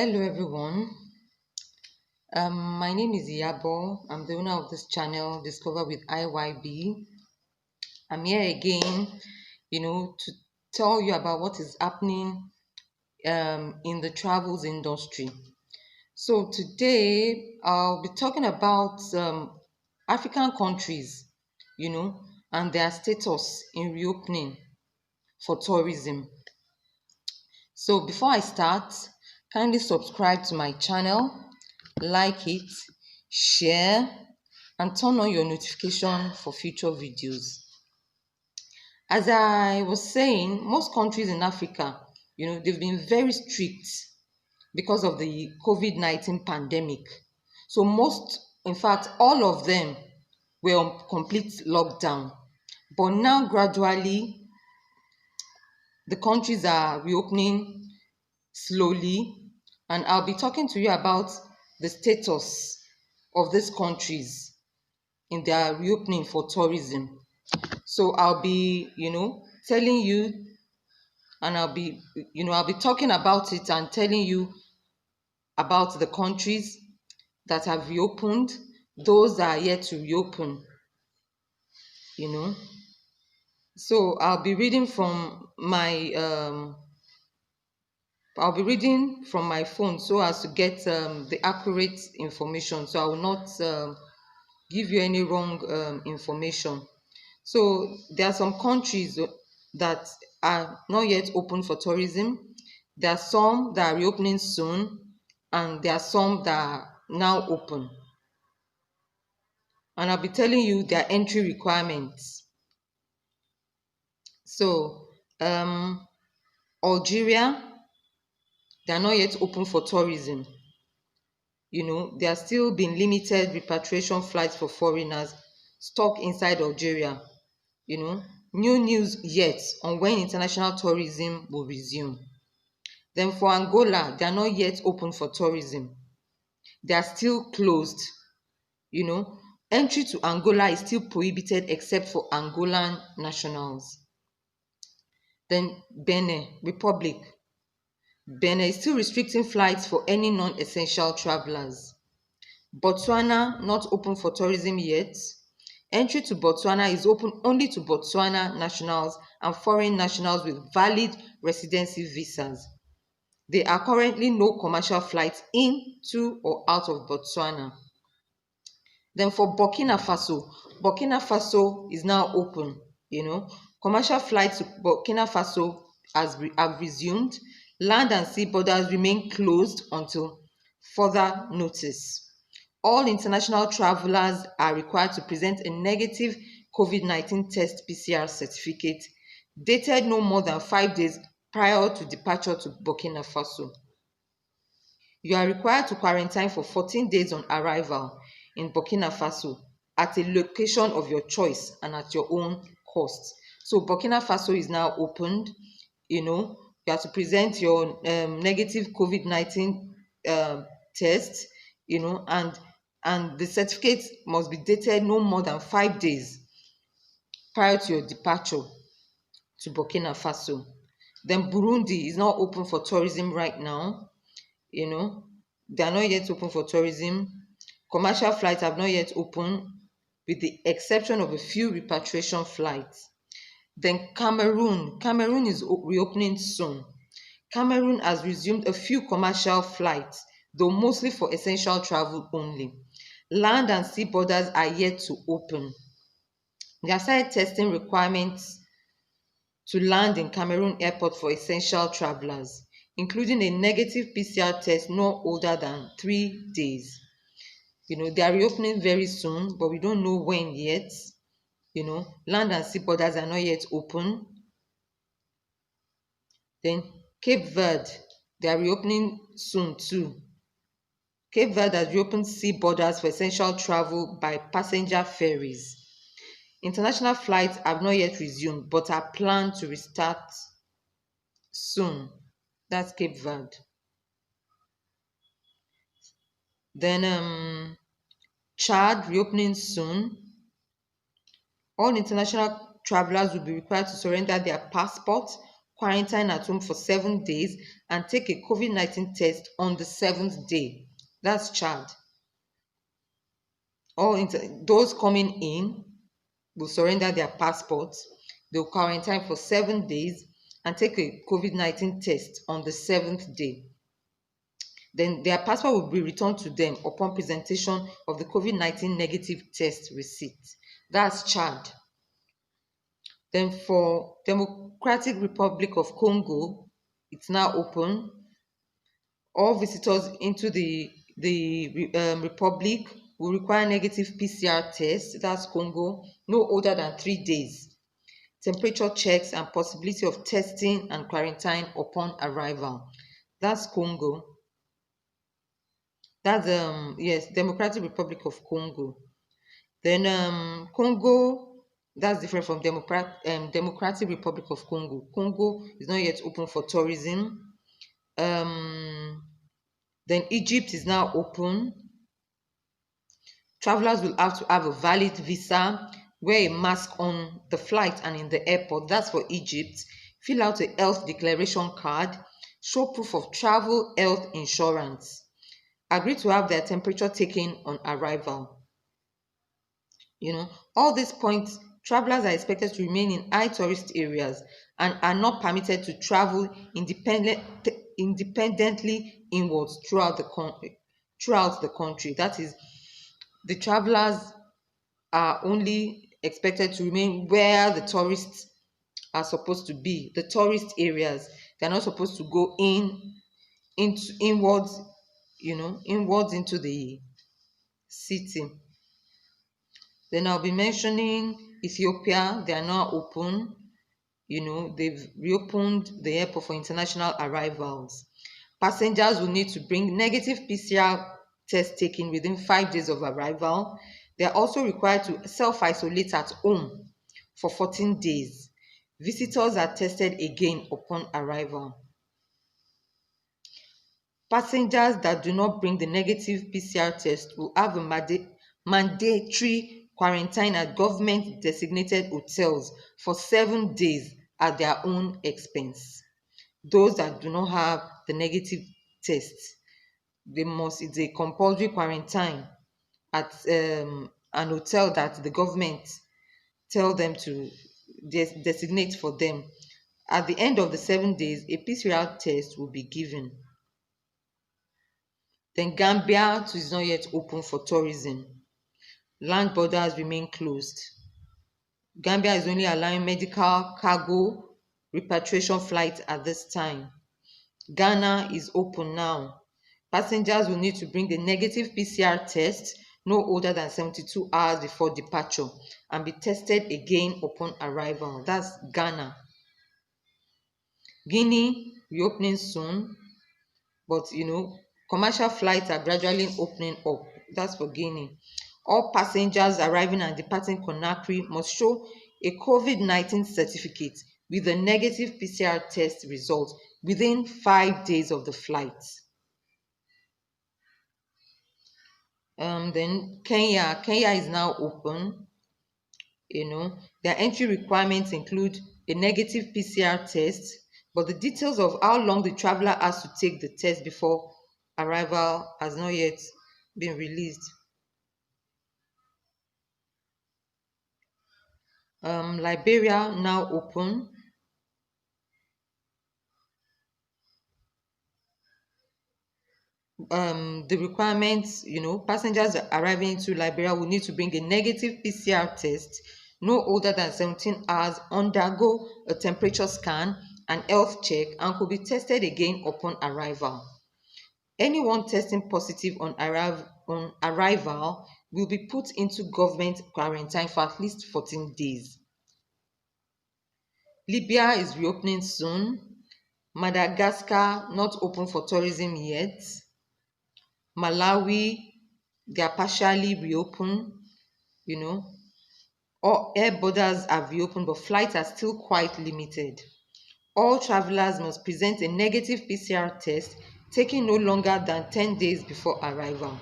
Hello everyone. My name is Iyabo. I'm the owner of this channel, Discover with IYB. I'm here again, to tell you about what is happening in the travels industry. So today I'll be talking about African countries, and their status in reopening for tourism. So before I start, kindly subscribe to my channel, like it, share, and turn on your notification for future videos. As I was saying, most countries in Africa, they've been very strict because of the COVID-19 pandemic. So in fact, all of them were on complete lockdown. But now gradually, the countries are reopening slowly, and I'll be talking to you about the status of these countries in their reopening for tourism. So I'll be, telling you, and I'll be talking about it and telling you about the countries that have reopened, those that are yet to reopen, you know. So I'll be reading from my phone so as to get the accurate information. So I will not give you any wrong information. So there are some countries that are not yet open for tourism. There are some that are reopening soon, and there are some that are now open. And I'll be telling you their entry requirements. So Algeria, they are not yet open for tourism. There are still being limited repatriation flights for foreigners stuck inside Algeria. New news yet on when international tourism will resume. Then for Angola, they are not yet open for tourism. They are still closed. Entry to Angola is still prohibited except for Angolan nationals. Then Benin Republic. Benin is still restricting flights for any non-essential travelers. Botswana, not open for tourism yet. Entry to Botswana is open only to Botswana nationals and foreign nationals with valid residency visas. There are currently no commercial flights into or out of Botswana. Then for Burkina Faso is now open. Commercial flights to Burkina Faso have resumed. Land and sea borders remain closed until further notice. All international travelers are required to present a negative COVID-19 test PCR certificate dated no more than 5 days prior to departure to Burkina Faso. You are required to quarantine for 14 days on arrival in Burkina Faso at a location of your choice and at your own cost. So Burkina Faso is now opened. You have to present your negative COVID-19 test, and the certificate must be dated no more than 5 days prior to your departure to Burkina Faso. Then Burundi is not open for tourism right now. They are not yet open for tourism. Commercial flights have not yet opened, with the exception of a few repatriation flights. Then Cameroon is reopening soon. Cameroon has resumed a few commercial flights, though mostly for essential travel only. Land and sea borders are yet to open. They have started testing requirements to land in Cameroon airport for essential travelers, including a negative PCR test no older than 3 days. They are reopening very soon, but we don't know when yet. Land and sea borders are not yet open. Then Cape Verde, they are reopening soon too. Cape Verde has reopened sea borders for essential travel by passenger ferries. International flights have not yet resumed, but are planned to restart soon. That's Cape Verde. Then Chad reopening soon. All international travelers will be required to surrender their passports quarantine at home for 7 days, and take a COVID-19 test on the 7th day. That's Chad. Those coming in will surrender their passports. They'll quarantine for 7 days and take a COVID-19 test on the 7th day. Then their passport will be returned to them upon presentation of the COVID-19 negative test receipt. That's Chad. Then for Democratic Republic of Congo, it's now open. All visitors into the republic will require negative PCR test. That's Congo, no older than 3 days. Temperature checks and possibility of testing and quarantine upon arrival. That's Congo. That's yes, Democratic Republic of Congo. Then Congo, that's different from Democratic Republic of Congo. Congo is not yet open for tourism. Then Egypt is now open. Travelers will have to have a valid visa, wear a mask on the flight and in the airport. That's for Egypt. Fill out a health declaration card. Show proof of travel health insurance. Agree to have their temperature taken on arrival. All these points, travelers are expected to remain in high tourist areas and are not permitted to travel independently inwards throughout the country. That is, the travelers are only expected to remain where the tourists are supposed to be, the tourist areas. They're not supposed to go inwards into the city. Then I'll be mentioning Ethiopia. They are now open. They've reopened the airport for international arrivals. Passengers will need to bring negative PCR test taken within 5 days of arrival. They are also required to self-isolate at home for 14 days. Visitors are tested again upon arrival. Passengers that do not bring the negative PCR test will have a mandatory quarantine at government-designated hotels for 7 days at their own expense. Those that do not have the negative test, it's a compulsory quarantine at an hotel that the government tell them to designate for them. At the end of the 7 days, a PCR test will be given. Then Gambia too is not yet open for tourism. Land borders remain closed. Gambia is only allowing medical cargo repatriation flights at this time. Ghana is open now. Passengers will need to bring the negative PCR test no older than 72 hours before departure and be tested again upon arrival. That's Ghana. Guinea reopening soon, but commercial flights are gradually opening up. That's for Guinea. All passengers arriving and departing Conakry must show a COVID-19 certificate with a negative PCR test result within 5 days of the flight. Then Kenya is now open. Their entry requirements include a negative PCR test, but the details of how long the traveler has to take the test before arrival has not yet been released. Liberia now open. The requirements, passengers arriving into Liberia will need to bring a negative PCR test no older than 17 hours, undergo a temperature scan and health check, and could be tested again upon arrival. Anyone testing positive on arrival will be put into government quarantine for at least 14 days. Libya is reopening soon. Madagascar not open for tourism yet. Malawi, they are partially reopened. All air borders are reopened, but flights are still quite limited. All travelers must present a negative PCR test taken no longer than 10 days before arrival.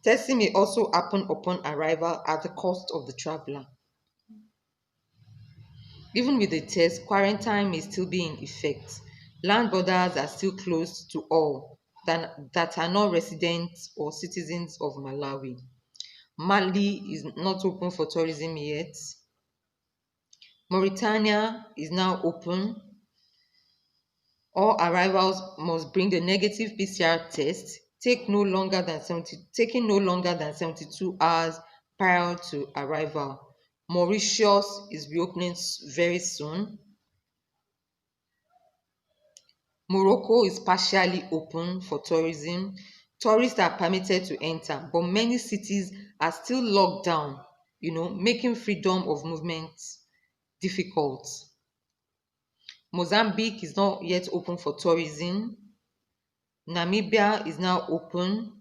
Testing may also happen upon arrival at the cost of the traveler. Even with the test, quarantine may still be in effect. Land borders are still closed to all that are not residents or citizens of Malawi. Mali is not open for tourism yet. Mauritania is now open. All arrivals must bring the negative PCR test, taking no longer than 72 hours prior to arrival. Mauritius is reopening very soon. Morocco is partially open for tourism. Tourists are permitted to enter, but many cities are still locked down, making freedom of movement difficult. Mozambique is not yet open for tourism. Namibia is now open.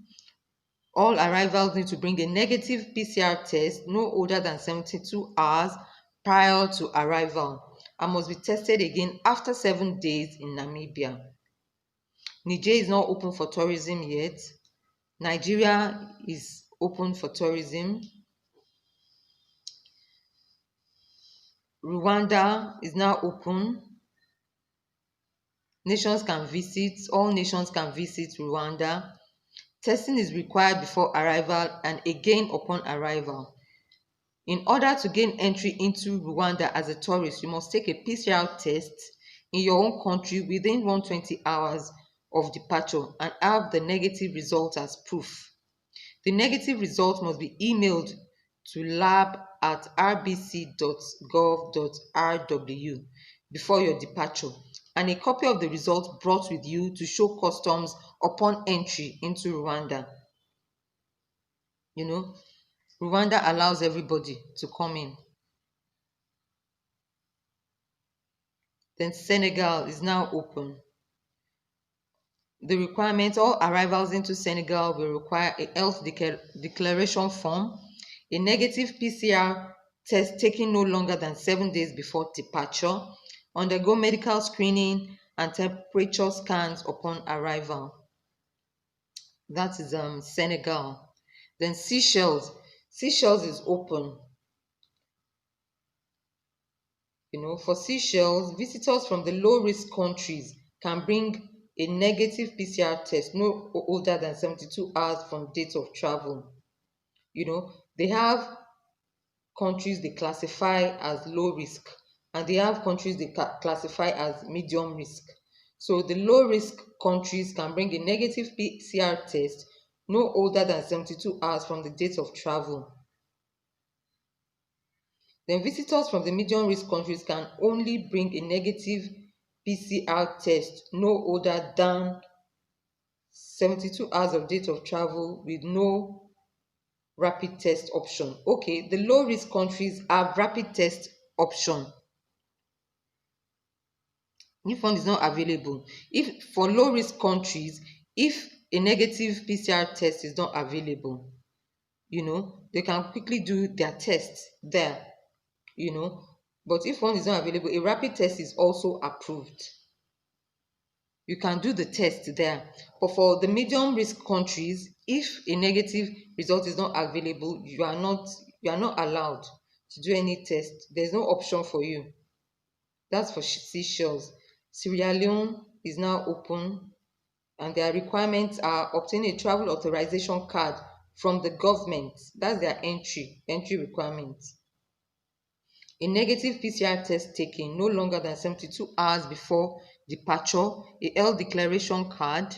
All arrivals need to bring a negative PCR test no older than 72 hours prior to arrival and must be tested again after 7 days in Namibia. Niger is not open for tourism yet. Nigeria is open for tourism. Rwanda is now open. All nations can visit Rwanda. Testing is required before arrival and again upon arrival. In order to gain entry into Rwanda as a tourist, you must take a PCR test in your own country within 120 hours of departure and have the negative result as proof. The negative result must be emailed to lab@rbc.gov.rw before your departure, and a copy of the result brought with you to show customs upon entry into Rwanda. Rwanda allows everybody to come in. Then Senegal is now open. The requirement, all arrivals into Senegal will require a health declaration form, a negative PCR test taken no longer than 7 days before departure, undergo medical screening and temperature scans upon arrival. That is Senegal. Then Seychelles. Seychelles is open. For Seychelles, visitors from the low-risk countries can bring a negative PCR test no older than 72 hours from date of travel. They have countries they classify as low risk, and they have countries they classify as medium risk. So the low risk countries can bring a negative PCR test no older than 72 hours from the date of travel. Then visitors from the medium risk countries can only bring a negative PCR test no older than 72 hours of date of travel with no rapid test option. Okay, the low risk countries have rapid test option. If one is not available, if for low risk countries, if a negative PCR test is not available, they can quickly do their test there, but if one is not available, a rapid test is also approved. You can do the test there. But for the medium risk countries, if a negative result is not available, you are not allowed to do any test. There's no option for you. That's for Seychelles. Sierra Leone is now open, and their requirements are obtain a travel authorization card from the government. That's their entry requirements. A negative PCR test taken no longer than 72 hours before departure, a health declaration card,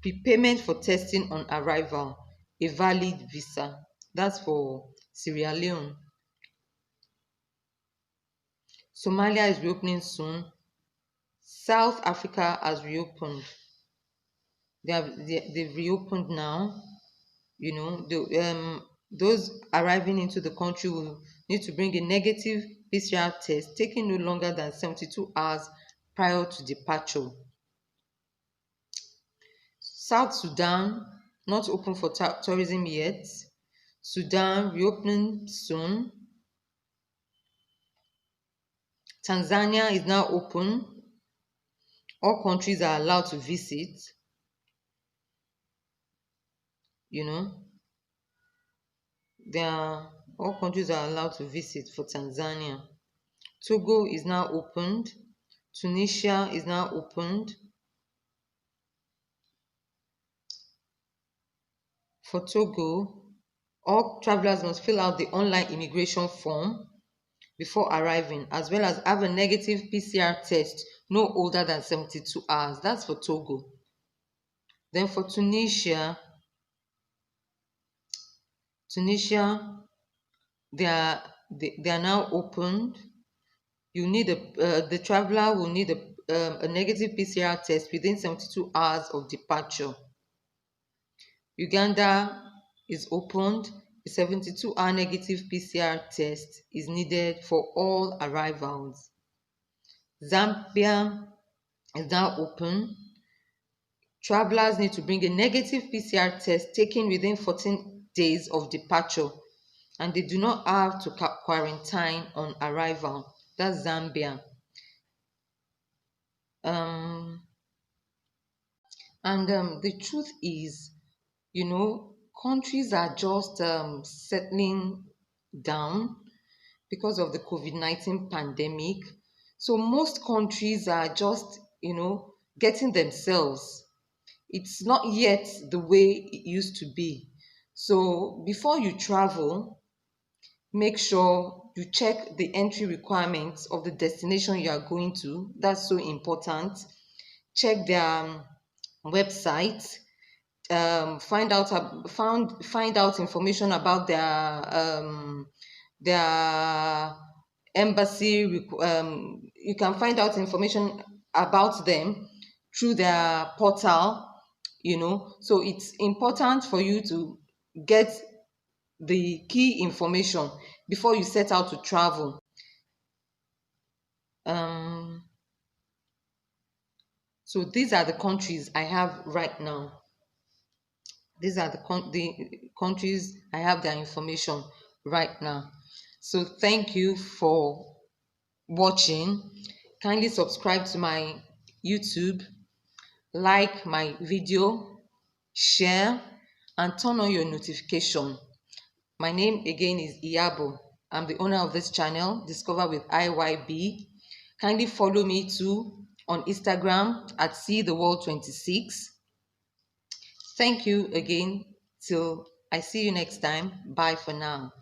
prepayment for testing on arrival, a valid visa. That's for Sierra Leone. Somalia is reopening soon. South Africa has reopened. They've reopened now. Those arriving into the country will need to bring a negative PCR test taken no longer than 72 hours prior to departure. South Sudan, not open for tourism yet. Sudan, reopening soon. Tanzania is now open. All countries are allowed to visit. All countries are allowed to visit for Tanzania. Togo is now opened. Tunisia is now opened. For Togo, all travelers must fill out the online immigration form before arriving, as well as have a negative PCR test no older than 72 hours. That's for Togo. Then for Tunisia, they are now opened. You need the traveler will need a negative PCR test within 72 hours of departure. Uganda is opened. A 72-hour negative PCR test is needed for all arrivals. Zambia is now open. Travelers need to bring a negative PCR test taken within 14 days of departure, and they do not have to quarantine on arrival. That's Zambia. The truth is, countries are just settling down because of the COVID-19 pandemic. So most countries are just, getting themselves. It's not yet the way it used to be. So before you travel, make sure you check the entry requirements of the destination you are going to. That's so important. Check their website. Find out information about their embassy. You can find out information about them through their portal. So it's important for you to get the key information before you set out to travel. So these are the countries I have right now. These are the countries I have their information right now. So thank you for watching. Kindly subscribe to my YouTube, like my video, share, and turn on your notification. My name again is Iyabo. I'm the owner of this channel, Discover with IYB. Kindly follow me too on Instagram at SeeTheWorld26. Thank you again. Till I see you next time. Bye for now.